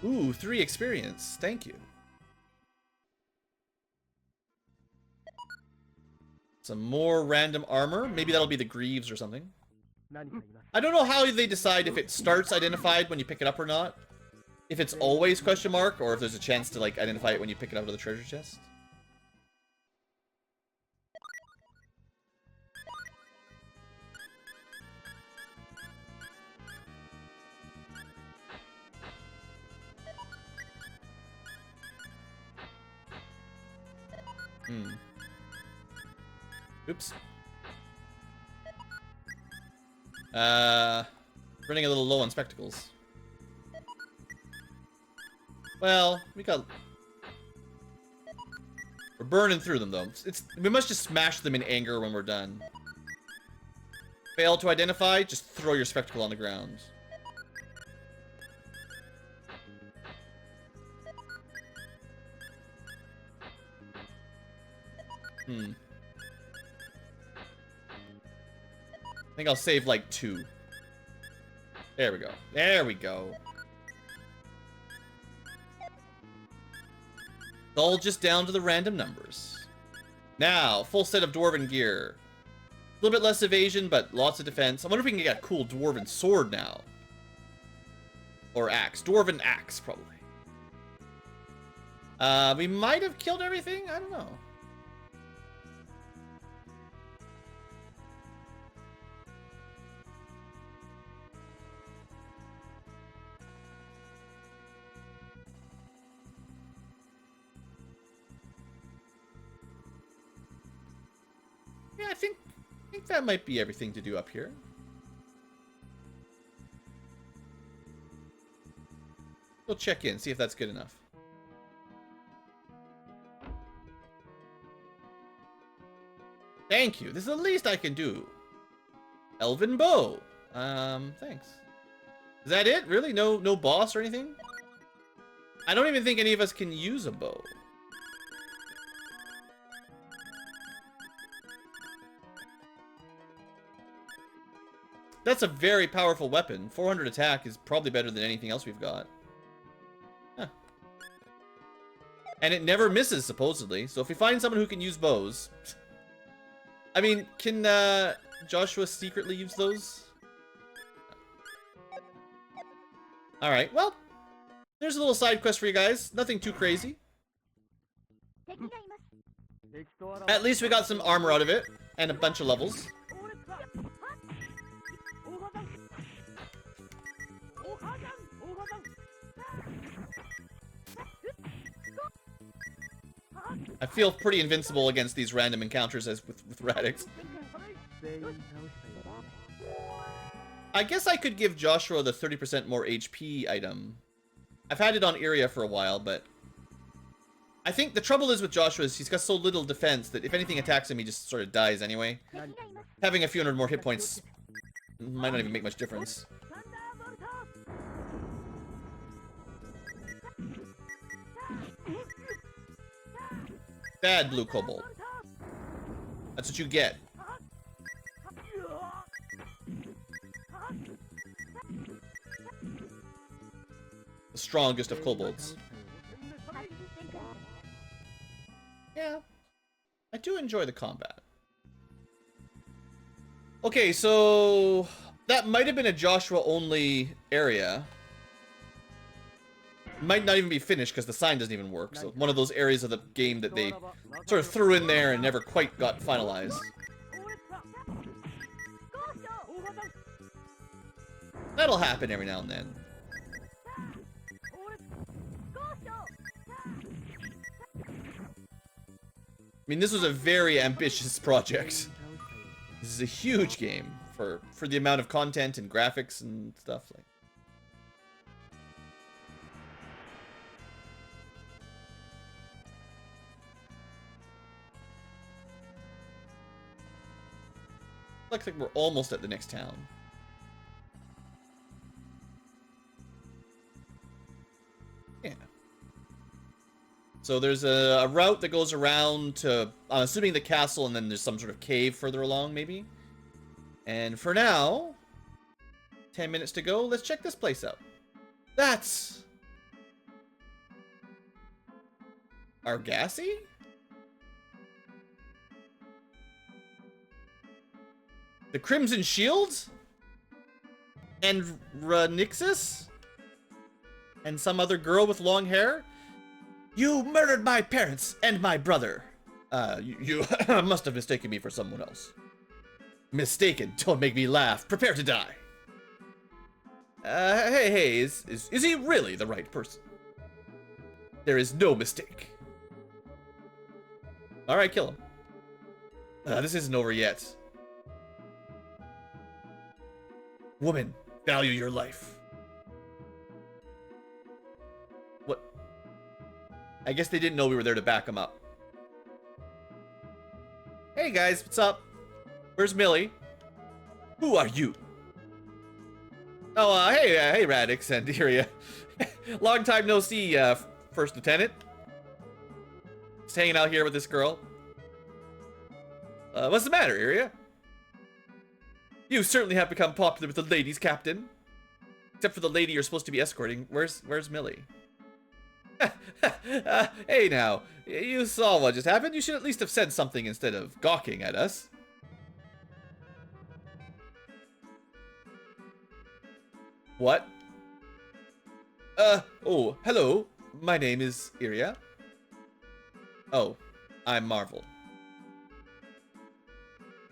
A: Ooh, 3 experience. Thank you. Some more random armor. Maybe that'll be the Greaves or something. I don't know how they decide if it starts identified when you pick it up or not. If it's always question mark, or if there's a chance to like identify it when you pick it out of the treasure chest. Oops. Running a little low on spectacles. Well, we're burning through them though. We must just smash them in anger when we're done. Fail to identify, just throw your spectacle on the ground. I think I'll save like 2. There we go. There we go. It's all just down to the random numbers. Now, full set of Dwarven gear. A little bit less evasion, but lots of defense. I wonder if we can get a cool Dwarven sword now. Or axe. Dwarven axe, probably. We might have killed everything? I don't know. Yeah, I think that might be everything to do up here. We'll check in, see if that's good enough. Thank you. This is the least I can do. Elven bow. Thanks. Is that it? Really? No boss or anything? I don't even think any of us can use a bow. That's a very powerful weapon. 400 attack is probably better than anything else we've got. Huh. And it never misses, supposedly. So if we find someone who can use bows... I mean, can Joshua secretly use those? Alright, well, there's a little side quest for you guys. Nothing too crazy. At least we got some armor out of it, and a bunch of levels. I feel pretty invincible against these random encounters as with Radix. I guess I could give Joshua the 30% more HP item. I've had it on Iria for a while, but... I think the trouble is with Joshua is he's got so little defense that if anything attacks him, he just sort of dies anyway. Having a few hundred more hit points Might not even make much difference. Bad blue kobold. That's what you get. The strongest of kobolds. Yeah. I do enjoy the combat. Okay, so that might have been a Joshua-only area. Might not even be finished because the sign doesn't even work. So one of those areas of the game that they sort of threw in there and never quite got finalized. That'll happen every now and then. I mean, this was a very ambitious project. This is a huge game for the amount of content and graphics and stuff like. Looks like we're almost at the next town. Yeah. So there's a route that goes around to, I'm assuming, the castle, and then there's some sort of cave further along, maybe. And for now, 10 minutes to go. Let's check this place out. That's Argassi? The Crimson Shield? And Ranixus? And some other girl with long hair? You murdered my parents and my brother. You must have mistaken me for someone else. Mistaken? Don't make me laugh. Prepare to die. Hey, is he really the right person? There is no mistake. Alright, kill him. This isn't over yet. Woman, value your life. What? I guess they didn't know we were there to back them up. Hey guys, what's up? Where's Millie? Who are you? Oh, hey Radix and Iria. Long time no see, First Lieutenant. Just hanging out here with this girl. What's the matter, Iria? You certainly have become popular with the ladies, Captain. Except for the lady you're supposed to be escorting. Where's Millie? Hey now, you saw what just happened. You should at least have said something instead of gawking at us. What? Oh, hello. My name is Iria. Oh, I'm Marvel.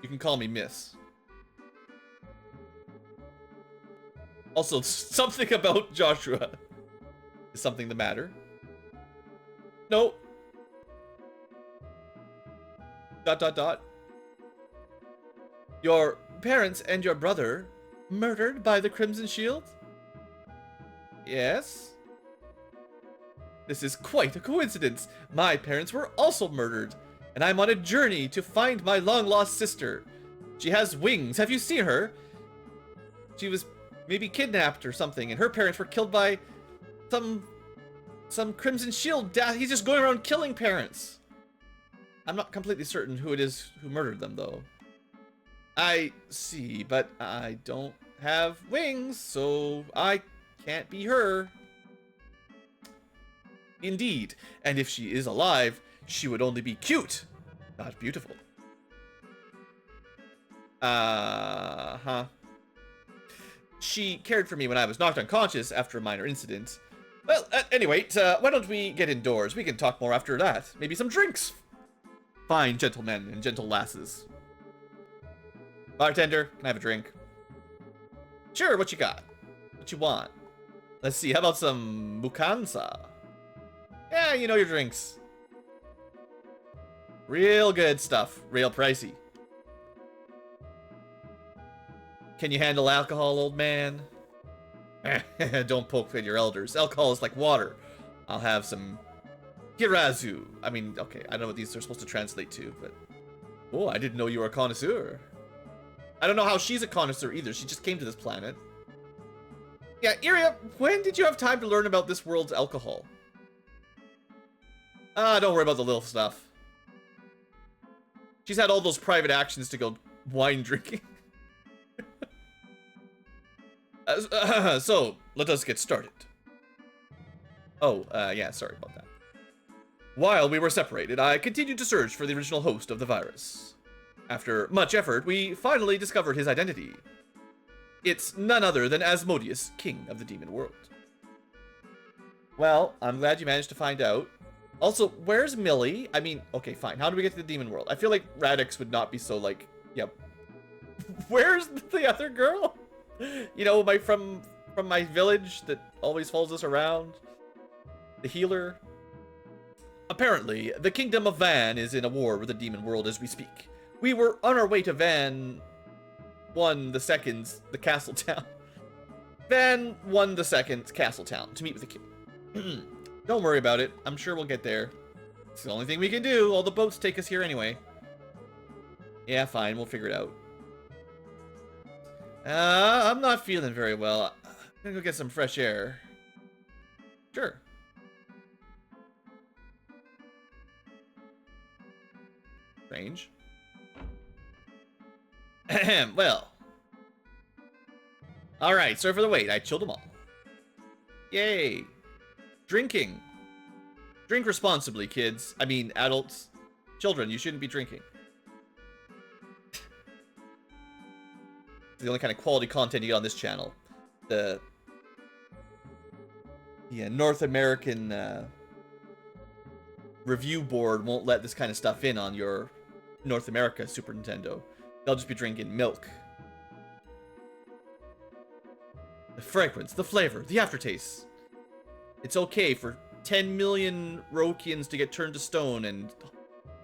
A: You can call me Miss. Also, something about Joshua. Is something the matter? No. ... Your parents and your brother murdered by the Crimson Shield? Yes. This is quite a coincidence. My parents were also murdered, and I'm on a journey to find my long-lost sister. She has wings. Have you seen her? She was maybe kidnapped or something, and her parents were killed by some Crimson Shield. He's just going around killing parents. I'm not completely certain who it is who murdered them, though. I see, but I don't have wings, so I can't be her. Indeed, and if she is alive, she would only be cute, not beautiful. Huh. She cared for me when I was knocked unconscious after a minor incident. Well, at any rate, why don't we get indoors? We can talk more after that. Maybe some drinks. Fine, gentlemen and gentle lasses. Bartender, can I have a drink? Sure, what you got? What you want? Let's see, how about some Mukansa? Yeah, you know your drinks. Real good stuff. Real pricey. Can you handle alcohol, old man? Don't poke at your elders. Alcohol is like water. I'll have some Girazu. I mean, okay, I don't know what these are supposed to translate to, but... Oh, I didn't know you were a connoisseur. I don't know how she's a connoisseur either. She just came to this planet. Yeah, Iria, when did you have time to learn about this world's alcohol? Don't worry about the little stuff. She's had all those private actions to go wine drinking. So, let us get started. Oh, yeah, sorry about that. While we were separated, I continued to search for the original host of the virus. After much effort, we finally discovered his identity. It's none other than Asmodeus, king of the demon world. Well, I'm glad you managed to find out. Also, where's Millie? I mean, okay, fine. How do we get to the demon world? I feel like Radix would not be so like, yep. Where's the other girl? You know, from my village that always follows us around. The healer. Apparently, the kingdom of Van is in a war with the demon world as we speak. We were on our way to Van 1 the Second's, the castle town. Van 1 the Second's castle town to meet with the king. Don't worry about it. I'm sure we'll get there. It's the only thing we can do. All the boats take us here anyway. Yeah, fine. We'll figure it out. I'm not feeling very well. I'm gonna go get some fresh air. Sure. Strange. Well. Alright, sorry for the wait. I chilled them all. Yay. Drinking. Drink responsibly, kids. I mean, adults. Children, you shouldn't be drinking. It's the only kind of quality content you get on this channel. The North American review board won't let this kind of stuff in on your North America Super Nintendo. They'll just be drinking milk. The fragrance, the flavor, the aftertaste. It's okay for 10 million Rokians to get turned to stone and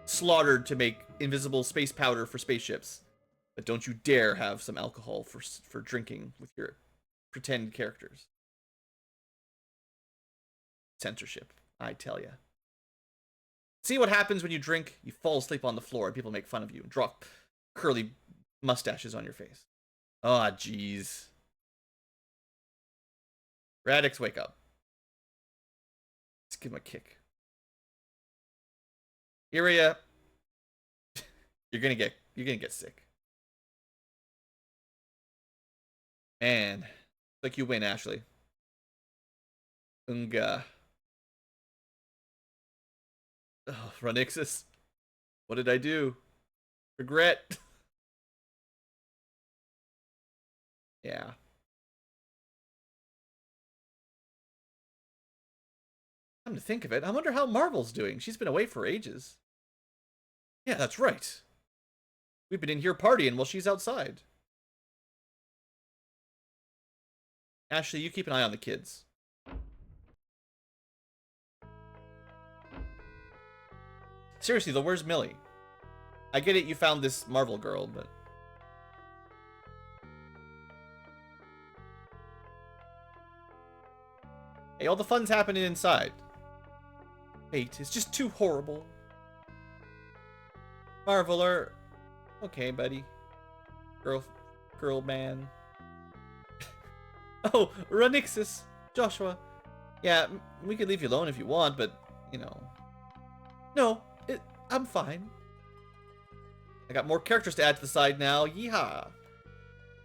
A: slaughtered to make invisible space powder for spaceships. But don't you dare have some alcohol for drinking with your pretend characters. Censorship, I tell ya. See what happens when you drink? You fall asleep on the floor and people make fun of you and drop curly mustaches on your face. Aw, oh, jeez. Radix, wake up. Let's give him a kick. Iria, you're gonna get sick. Man, looks like you win, Ashley. Unga. Oh, Runixus. What did I do? Regret. Yeah. Come to think of it, I wonder how Marvel's doing. She's been away for ages. Yeah, that's right. We've been in here partying while she's outside. Ashley, you keep an eye on the kids. Seriously though, where's Millie? I get it, you found this Marvel girl, but... Hey, all the fun's happening inside. Fate is just too horrible. Marveler. Okay, buddy. Girl man. Oh, Runixus. Joshua. Yeah, we could leave you alone if you want, but, you know. No, I'm fine. I got more characters to add to the side now. Yeehaw.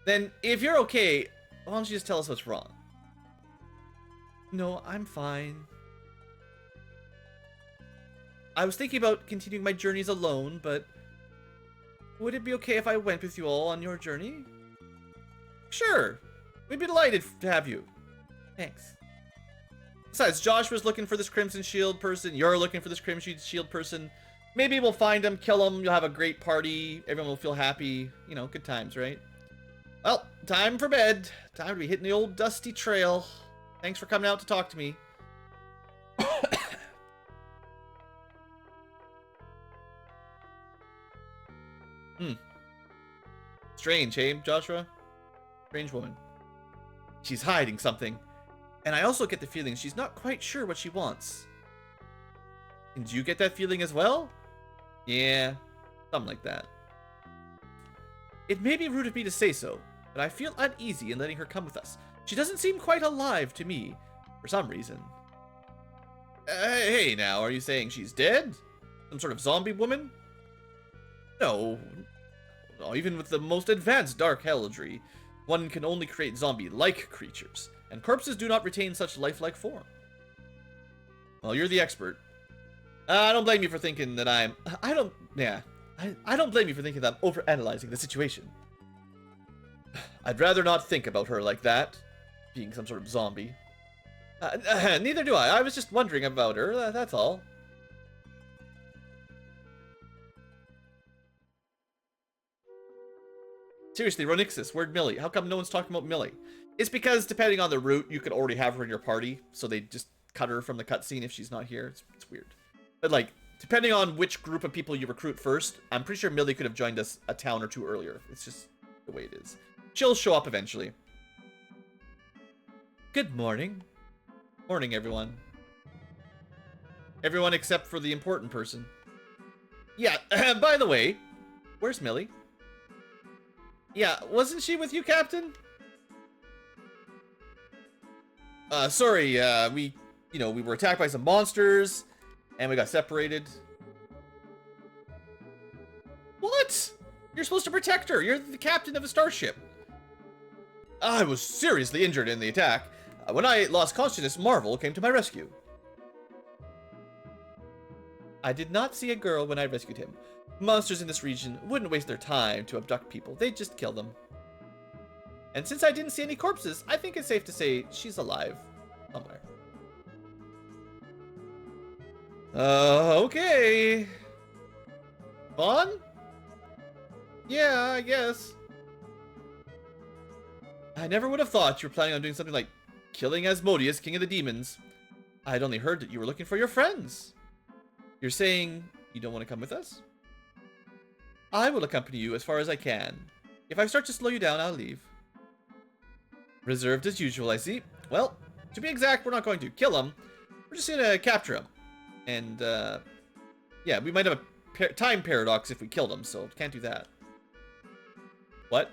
A: Then, if you're okay, why don't you just tell us what's wrong? No, I'm fine. I was thinking about continuing my journeys alone, but would it be okay if I went with you all on your journey? Sure. We'd be delighted to have you. Thanks. Besides, Josh was looking for this Crimson Shield person. You're looking for this Crimson Shield person. Maybe we'll find him, kill him, you'll have a great party. Everyone will feel happy. You know, good times, right? Well, time for bed. Time to be hitting the old dusty trail. Thanks for coming out to talk to me. Strange, hey, Joshua? Strange woman. She's hiding something. And I also get the feeling she's not quite sure what she wants. And do you get that feeling as well? Yeah, something like that. It may be rude of me to say so, but I feel uneasy in letting her come with us. She doesn't seem quite alive to me, for some reason. Hey now, are you saying she's dead? Some sort of zombie woman? No. No, even with the most advanced dark heraldry, one can only create zombie-like creatures, and corpses do not retain such lifelike form. Well, you're the expert. I don't blame you for thinking that I don't blame you for thinking that I'm overanalyzing the situation. I'd rather not think about her like that, being some sort of zombie. Neither do I. I was just wondering about her, that's all. Seriously, Ronixus, where'd Millie? How come no one's talking about Millie? It's because, depending on the route, you could already have her in your party, so they just cut her from the cutscene if she's not here. It's weird. But, like, depending on which group of people you recruit first, I'm pretty sure Millie could have joined us a town or two earlier. It's just the way it is. She'll show up eventually. Good morning. Morning, everyone. Everyone except for the important person. Yeah, by the way, where's Millie? Yeah, wasn't she with you, Captain? Sorry, we were attacked by some monsters, and we got separated. What? You're supposed to protect her. You're the captain of a starship. I was seriously injured in the attack. When I lost consciousness, Marvel came to my rescue. I did not see a girl when I rescued him. Monsters in this region wouldn't waste their time to abduct people. They'd just kill them. And since I didn't see any corpses, I think it's safe to say she's alive somewhere. Okay. Fun? Yeah, I guess. I never would have thought you were planning on doing something like killing Asmodeus, King of the Demons. I'd only heard that you were looking for your friends. You're saying you don't want to come with us? I will accompany you as far as I can. If I start to slow you down, I'll leave. Reserved as usual, I see. Well, to be exact, we're not going to kill him. We're just going to capture him. And, yeah, we might have a time paradox if we killed him, so can't do that. What?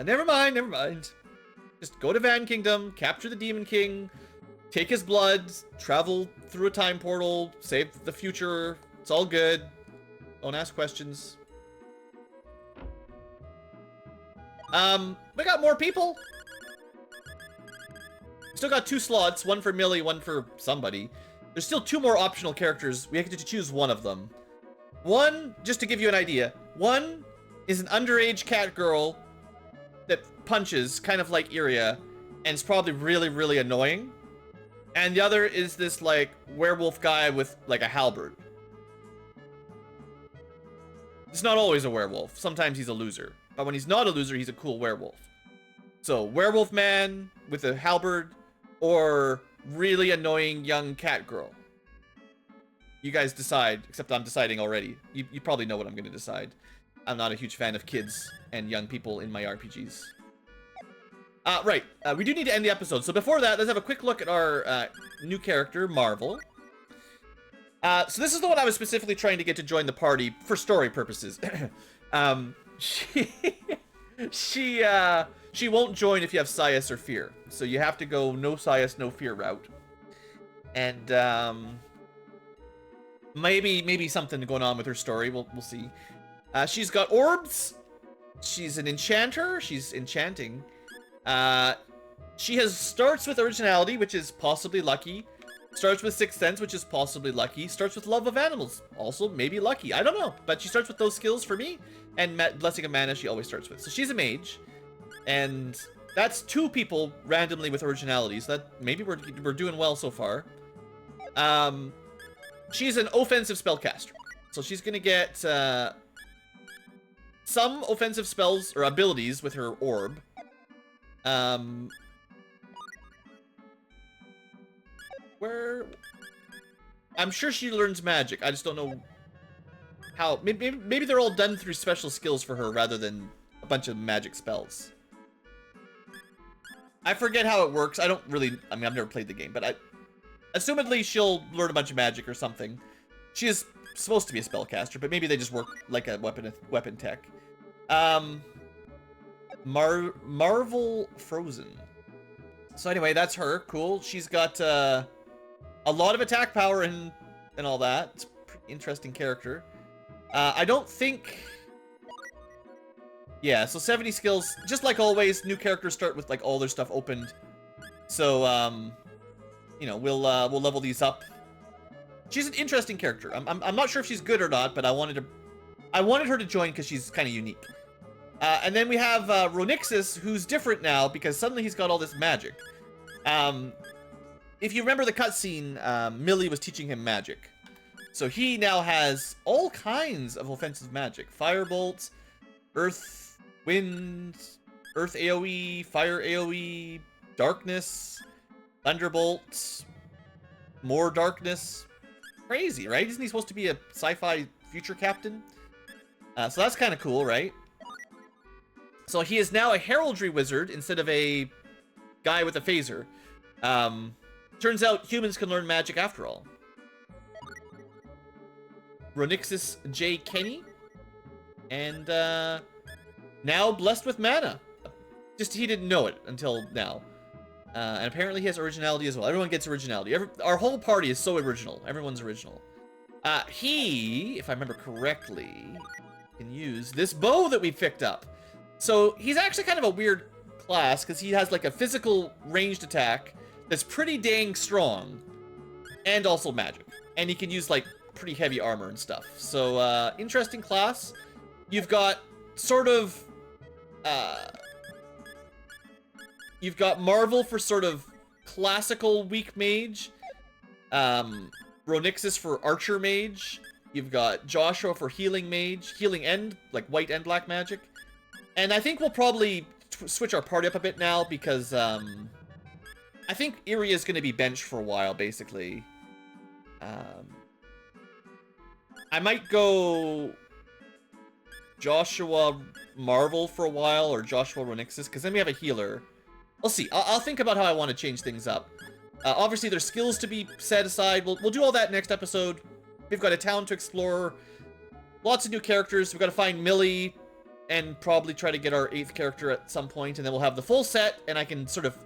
A: Never mind, never mind. Just go to Van Kingdom, capture the Demon King, take his blood, travel through a time portal, save the future. It's all good. Don't ask questions. We got more people. Still got 2 slots, one for Millie, one for somebody. There's still 2 more optional characters. We have to choose one of them. One, just to give you an idea, one is an underage cat girl that punches, kind of like Iria, and it's probably really, really annoying. And the other is this, like, werewolf guy with, like, a halberd. He's not always a werewolf. Sometimes he's a loser. But when he's not a loser, he's a cool werewolf. So, werewolf man with a halberd, or really annoying young cat girl. You guys decide, except I'm deciding already. You probably know what I'm going to decide. I'm not a huge fan of kids and young people in my RPGs. Right. We do need to end the episode. So before that, let's have a quick look at our new character, Marvel. So this is the one I was specifically trying to get to join the party for story purposes. She won't join if you have Sias or Fear. So you have to go no Sias, no Fear route. And maybe something going on with her story. We'll see. She's got orbs. She's an enchanter. She's enchanting. She starts with originality, which is possibly lucky. Starts with Sixth Sense, which is possibly lucky. Starts with Love of Animals, also maybe lucky. I don't know, but she starts with those skills for me. And Blessing of Mana she always starts with. So she's a mage. And that's 2 people randomly with originalities. That maybe we're doing well so far. She's an offensive spellcaster. So she's going to get some offensive spells or abilities with her orb. Where... I'm sure she learns magic. I just don't know how. Maybe they're all done through special skills for her rather than a bunch of magic spells. I forget how it works. I don't really... I mean, I've never played the game, but assumedly she'll learn a bunch of magic or something. She is supposed to be a spellcaster, but maybe they just work like a weapon tech. Marvel Frozen. So anyway, that's her. Cool. She's got a lot of attack power and all that. It's a pretty interesting character. I don't think... Yeah, so 70 skills. Just like always, new characters start with like all their stuff opened. So, you know, we'll level these up. She's an interesting character. I'm not sure if she's good or not, but I wanted her to join because she's kind of unique. And then we have Ronixus, who's different now because suddenly he's got all this magic. If you remember the cutscene, Millie was teaching him magic. So he now has all kinds of offensive magic. Firebolt, Earth, Wind, Earth AoE, Fire AoE, Darkness, Thunderbolt, more Darkness. Crazy, right? Isn't he supposed to be a sci-fi future captain? So that's kind of cool, right? So he is now a heraldry wizard instead of a guy with a phaser. Turns out humans can learn magic after all. Ronixus J. Kenny. And now blessed with mana. Just he didn't know it until now. And apparently he has originality as well. Everyone gets originality. Our whole party is so original. Everyone's original. He, if I remember correctly, can use this bow that we picked up. So he's actually kind of a weird class because he has like a physical ranged attack that's pretty dang strong and also magic. And he can use like pretty heavy armor and stuff. So interesting class. You've got sort of you've got Marvel for sort of classical weak mage. Ronixus for archer mage. You've got Joshua for healing mage. Healing and like white and black magic. And I think we'll probably switch our party up a bit now because I think Iria is going to be benched for a while, basically. I might go Joshua Marvel for a while or Joshua Ronixus because then we have a healer. We'll see. I'll think about how I want to change things up. Obviously, there's skills to be set aside. We'll do all that next episode. We've got a town to explore. Lots of new characters. We've got to find Millie and probably try to get our 8th character at some point, and then we'll have the full set, and I can sort of,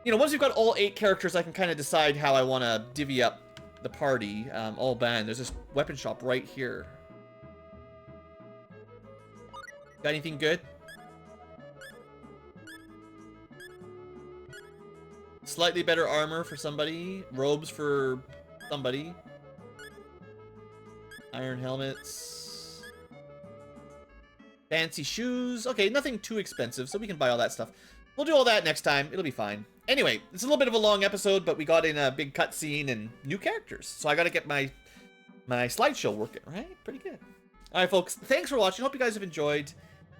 A: you know, once we've got all 8 characters, I can kind of decide how I want to divvy up the party. Oh, man, there's this weapon shop right here. Got anything good? Slightly better armor for somebody. Robes for somebody. Iron helmets. Fancy shoes. Okay, nothing too expensive, so we can buy all that stuff. We'll do all that next time. It'll be fine. Anyway, it's a little bit of a long episode, but we got in a big cutscene and new characters. So I got to get my slideshow working, right? Pretty good. All right, folks. Thanks for watching. Hope you guys have enjoyed.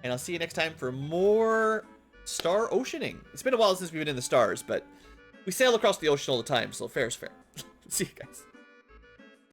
A: And I'll see you next time for more star oceaning. It's been a while since we've been in the stars, but we sail across the ocean all the time, so fair is fair. See you guys.